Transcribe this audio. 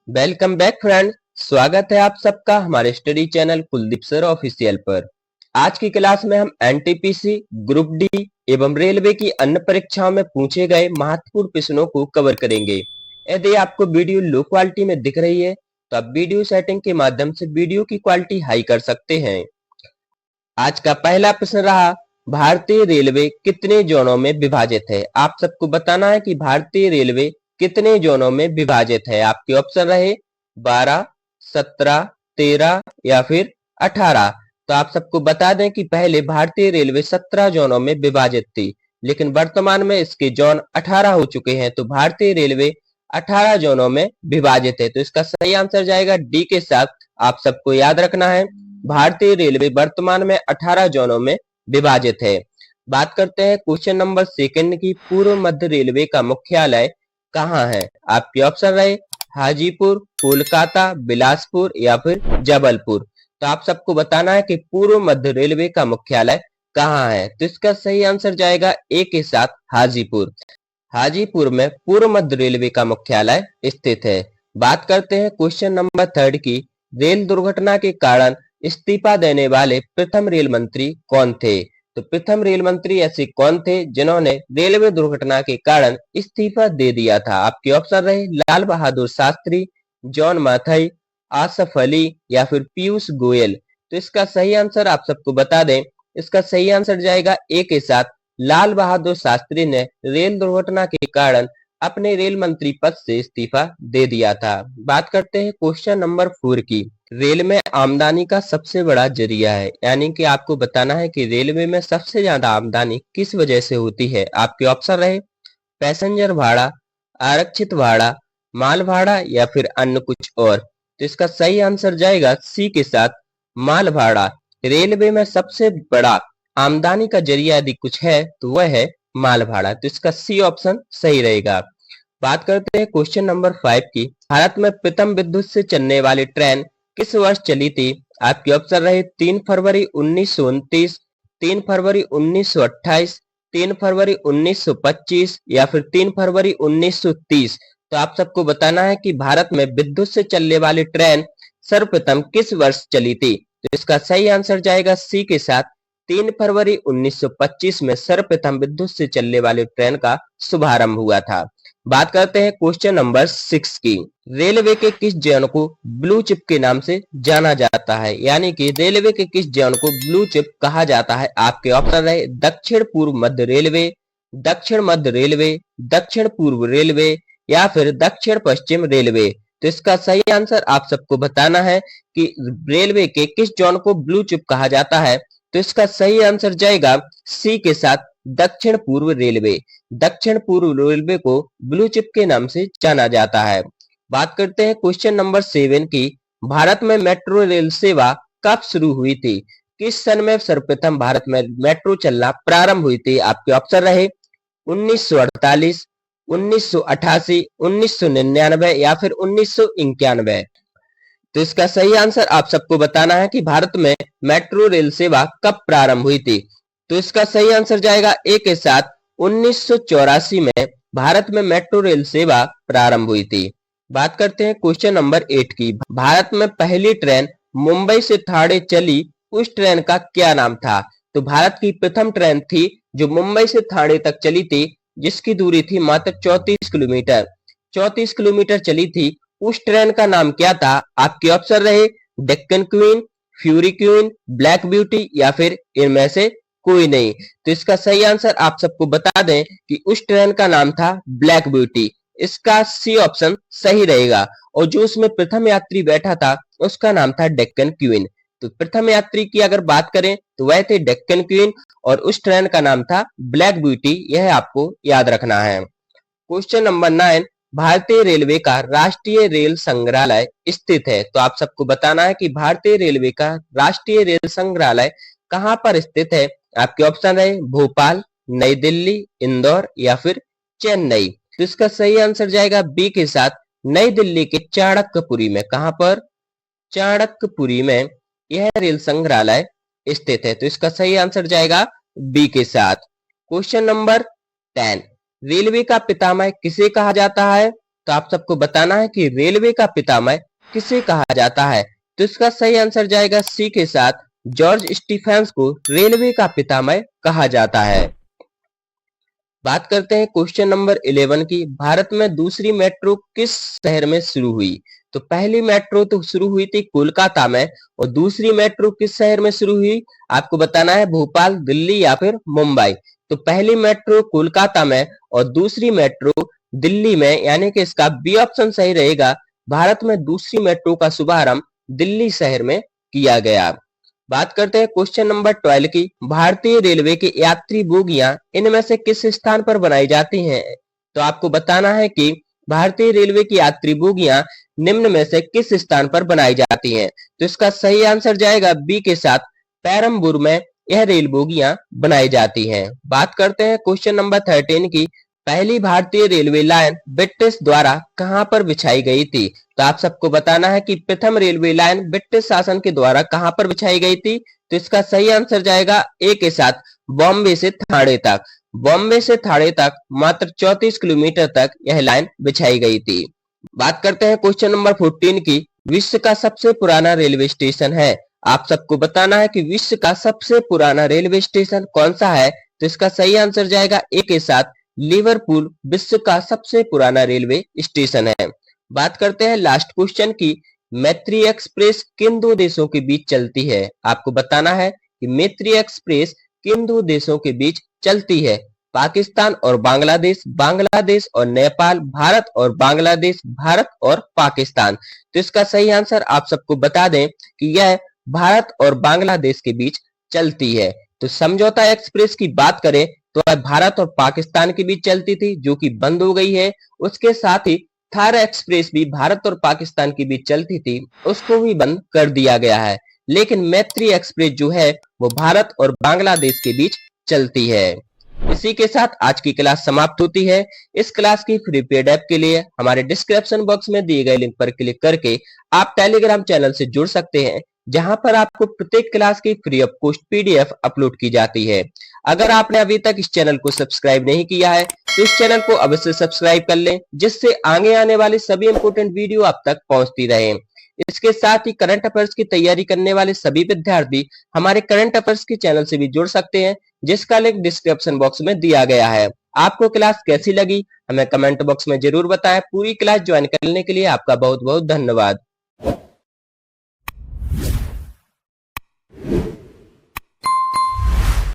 Welcome back friend. स्वागत है आप सबका हमारे study channel Kuldeep sir official पर। आज की क्लास में हम एनटीपीसी, ग्रुप डी एवं रेलवे की अन्य परीक्षाओं में पूछे गए महत्वपूर्ण प्रश्नों को कवर करेंगे। यदि आपको वीडियो लो क्वालिटी में दिख रही है तो आप वीडियो सेटिंग के माध्यम से वीडियो की क्वालिटी हाई कर सकते हैं। आज का पहला प्रश्न रहा, भारतीय रेलवे कितने जोनों में विभाजित है। आप सबको बताना है कि भारतीय रेलवे कितने जोनों में विभाजित है। आपके ऑप्शन रहे 12, 17, 13 या फिर 18। तो आप सबको बता दें कि पहले भारतीय रेलवे 17 जोनों में विभाजित थी, लेकिन वर्तमान में इसके जोन 18 हो चुके हैं। तो भारतीय रेलवे 18 जोनों में विभाजित है। तो इसका सही आंसर जाएगा डी के साथ। आप सबको याद रखना है, भारतीय रेलवे वर्तमान में 18 जोनों में विभाजित है। बात करते हैं क्वेश्चन नंबर सेकंड की, पूर्व मध्य रेलवे का मुख्यालय कहाँ है। आपके ऑप्शन रहे हाजीपुर, कोलकाता, बिलासपुर या फिर जबलपुर। तो आप सबको बताना है कि पूर्व मध्य रेलवे का मुख्यालय कहाँ है। तो इसका सही आंसर जाएगा ए के साथ, हाजीपुर। हाजीपुर में पूर्व मध्य रेलवे का मुख्यालय स्थित है। बात करते हैं क्वेश्चन नंबर थर्ड की, रेल दुर्घटना के कारण इस्तीफा देने वाले प्रथम रेल मंत्री कौन थे। तो प्रथम रेल मंत्री ऐसे कौन थे जिन्होंने रेलवे दुर्घटना के कारण इस्तीफा दे दिया था। आपके ऑप्शन रहे लाल बहादुर शास्त्री, जॉन माथई, आसफ अली या फिर पीयूष गोयल। तो इसका सही आंसर आप सबको बता दें, इसका सही आंसर जाएगा ए के साथ, लाल बहादुर शास्त्री ने रेल दुर्घटना के कारण अपने रेल मंत्री पद से इस्तीफा दे दिया था। बात करते हैं क्वेश्चन नंबर 4 की, रेल में आमदनी का सबसे बड़ा जरिया है। यानी कि आपको बताना है कि रेलवे में सबसे ज्यादा आमदनी किस वजह से होती है। आपके ऑप्शन रहे पैसेंजर भाड़ा, आरक्षित भाड़ा, माल भाड़ा या फिर अन्य कुछ और। तो इसका सही आंसर जाएगा सी के साथ, माल भाड़ा। रेलवे में सबसे बड़ा आमदनी का जरिया यदि कुछ है तो वह है माल भाड़ा। तो इसका सी ऑप्शन सही रहेगा। बात करते हैं क्वेश्चन नंबर 5 की, भारत में प्रथम विद्युत से चलने वाली ट्रेन किस वर्ष चली थी। आपके ऑप्शन रहे 3 फरवरी 1929, 3 फरवरी 1928, 3 फरवरी 1925 या फिर 3 फरवरी 1930। तो आप सबको बताना है कि भारत में विद्युत से चलने वाली ट्रेन सर्वप्रथम किस वर्ष चली थी। तो इसका सही आंसर जाएगा सी के साथ, 3 फरवरी 1925 में सर्वप्रथम विद्युत से चलने वाली ट्रेन का शुभारंभ हुआ था। बात करते हैं क्वेश्चन नंबर 6 की, रेलवे के किस जोन को ब्लू चिप के नाम से जाना जाता है। यानी कि रेलवे के किस जोन को ब्लू चिप कहा जाता है। आपके ऑप्शन रहे दक्षिण पूर्व मध्य रेलवे, दक्षिण मध्य रेलवे, दक्षिण पूर्व रेलवे या फिर दक्षिण पश्चिम रेलवे। तो इसका सही आंसर आप सबको बताना है कि रेलवे के किस जोन को ब्लू चिप कहा जाता है। तो इसका सही आंसर जाएगा सी के साथ, दक्षिण पूर्व रेलवे। दक्षिण पूर्व रेलवे को ब्लू चिप के नाम से जाना जाता है। बात करते हैं क्वेश्चन नंबर 7 की, भारत में मेट्रो रेल सेवा कब शुरू हुई थी। किस सन में सर्वप्रथम भारत में मेट्रो चलना प्रारंभ हुई थी। आपके ऑप्शन रहे 1948, 1988, 1999 या फिर 1991। तो इसका सही आंसर आप सबको बताना है कि भारत में मेट्रो रेल सेवा कब प्रारंभ हुई थी। तो इसका सही आंसर जाएगा ए के साथ, 1984 में भारत में मेट्रो रेल सेवा प्रारंभ हुई थी। बात करते हैं क्वेश्चन नंबर 8 की, भारत में पहली ट्रेन मुंबई से ठाणे चली उस ट्रेन का क्या नाम था। तो भारत की प्रथम ट्रेन थी जो मुंबई से ठाणे तक चली थी, जिसकी दूरी थी मात्र 34 किलोमीटर। 34 किलोमीटर चली थी, उस ट्रेन का नाम क्या था। आपके ऑप्शन रहे Deccan queen, fury queen, black beauty या फिर इनमें से कोई नहीं। तो इसका सही आंसर आप सबको बता दें कि उस ट्रेन का नाम था ब्लैक ब्यूटी। इसका सी ऑप्शन सही रहेगा। और जो उसमें प्रथम यात्री बैठा था उसका नाम था डेक्कन क्वीन। तो प्रथम यात्री की अगर बात करें तो वह थे डेक्कन क्वीन और उस ट्रेन का नाम था ब्लैक ब्यूटी। यह आपको याद रखना है। क्वेश्चन नंबर 9, भारतीय रेलवे का राष्ट्रीय रेल संग्रहालय स्थित है। तो आप सबको बताना है कि भारतीय रेलवे का राष्ट्रीय रेल संग्रहालय कहां पर स्थित है। आपके ऑप्शन है भोपाल, नई दिल्ली, इंदौर या फिर चेन्नई। तो इसका सही आंसर जाएगा बी के साथ, नई दिल्ली के चाणक्यपुरी में। कहां पर, चाणक्यपुरी में यह रेल संग्रहालय स्थित है। तो इसका सही आंसर जाएगा बी के साथ। क्वेश्चन नंबर 10, रेलवे का पितामह किसे कहा जाता है। तो आप सबको बताना है कि रेलवे का पितामह किसे कहा जाता है। तो इसका सही आंसर जाएगा सी के साथ, जॉर्ज स्टीफेंस को रेलवे का पितामह कहा जाता है। बात करते हैं क्वेश्चन नंबर 11 की। भारत में दूसरी मेट्रो किस शहर में शुरू हुई? तो पहली मेट्रो तो शुरू हुई थी कोलकाता में, और दूसरी मेट्रो किस शहर में शुरू हुई? आपको बताना है भोपाल, दिल्ली या फिर मुंबई। तो पहली मेट्रो कोलकाता में और दूसरी मेट्रो दिल्ली में, यानी कि इसका बी ऑप्शन सही रहेगा। भारत में दूसरी मेट्रो का शुभारंभ दिल्ली शहर में किया गया। बात करते हैं क्वेश्चन नंबर 12 की। भारतीय रेलवे की यात्री बोगियां इनमें से किस स्थान पर बनाई जाती हैं? तो आपको बताना है कि भारतीय रेलवे की यात्री बोगियां निम्न में से किस स्थान पर बनाई जाती हैं। तो इसका सही आंसर जाएगा बी के साथ, पेरम्बूर में यह रेल बोगियां बनाई जाती हैं। बात करते हैं क्वेश्चन नंबर 13 की। पहली भारतीय रेलवे लाइन ब्रिटिश द्वारा कहां पर बिछाई गई थी? तो आप सबको बताना है कि प्रथम रेलवे लाइन ब्रिटिश शासन के द्वारा कहां पर बिछाई गई थी। तो इसका सही आंसर जाएगा ए के साथ, बॉम्बे से ठाणे तक। बॉम्बे से ठाणे तक मात्र 34 किलोमीटर तक यह लाइन बिछाई गई थी। बात करते हैं क्वेश्चन नंबर 14 की। विश्व का सबसे पुराना रेलवे स्टेशन है। आप सबको बताना है कि विश्व का सबसे पुराना रेलवे स्टेशन कौन सा है। तो इसका सही आंसर जाएगा ए के साथ, लिवरपूल विश्व का सबसे पुराना रेलवे स्टेशन है। बात करते हैं लास्ट क्वेश्चन की। मैत्री एक्सप्रेस किन दो देशों के बीच चलती है? आपको बताना है कि मैत्री एक्सप्रेस किन दो देशों के बीच चलती है। पाकिस्तान और बांग्लादेश, बांग्लादेश और नेपाल, भारत और बांग्लादेश, भारत और पाकिस्तान। तो इसका सही आंसर आप सबको बता दें कि यह भारत और बांग्लादेश के बीच चलती है। तो समझौता एक्सप्रेस की बात करें तो भारत और पाकिस्तान के बीच चलती थी, जो कि बंद हो गई है। उसके साथ ही थार एक्सप्रेस भी भारत और पाकिस्तान के बीच चलती थी, उसको भी बंद कर दिया गया है। लेकिन मैत्री एक्सप्रेस जो है वो भारत और बांग्लादेश के बीच चलती है। इसी के साथ आज की क्लास समाप्त होती है। इस क्लास की फ्री पेड ऐप के लिए हमारे डिस्क्रिप्शन बॉक्स में दिए गए लिंक पर क्लिक करके आप टेलीग्राम चैनल से जुड़ सकते हैं, जहां पर आपको प्रत्येक क्लास की free of cost PDF upload की जाती है। अगर आपने अभी तक इस चैनल को सब्सक्राइब नहीं किया है तो इस चैनल को अवश्य सब्सक्राइब कर लें, जिससे आगे आने वाली सभी इंपोर्टेंट वीडियो आप तक पहुंचती रहे। इसके साथ ही करंट अफेयर्स की तैयारी करने वाले सभी विद्यार्थी हमारे करंट अफेयर्स के चैनल से भी जुड़ सकते हैं, जिसका लिंक डिस्क्रिप्शन बॉक्स में दिया गया है। आपको क्लास कैसी लगी हमें कमेंट बॉक्स में जरूर बताएं। पूरी क्लास ज्वाइन करने के लिए आपका बहुत बहुत धन्यवाद।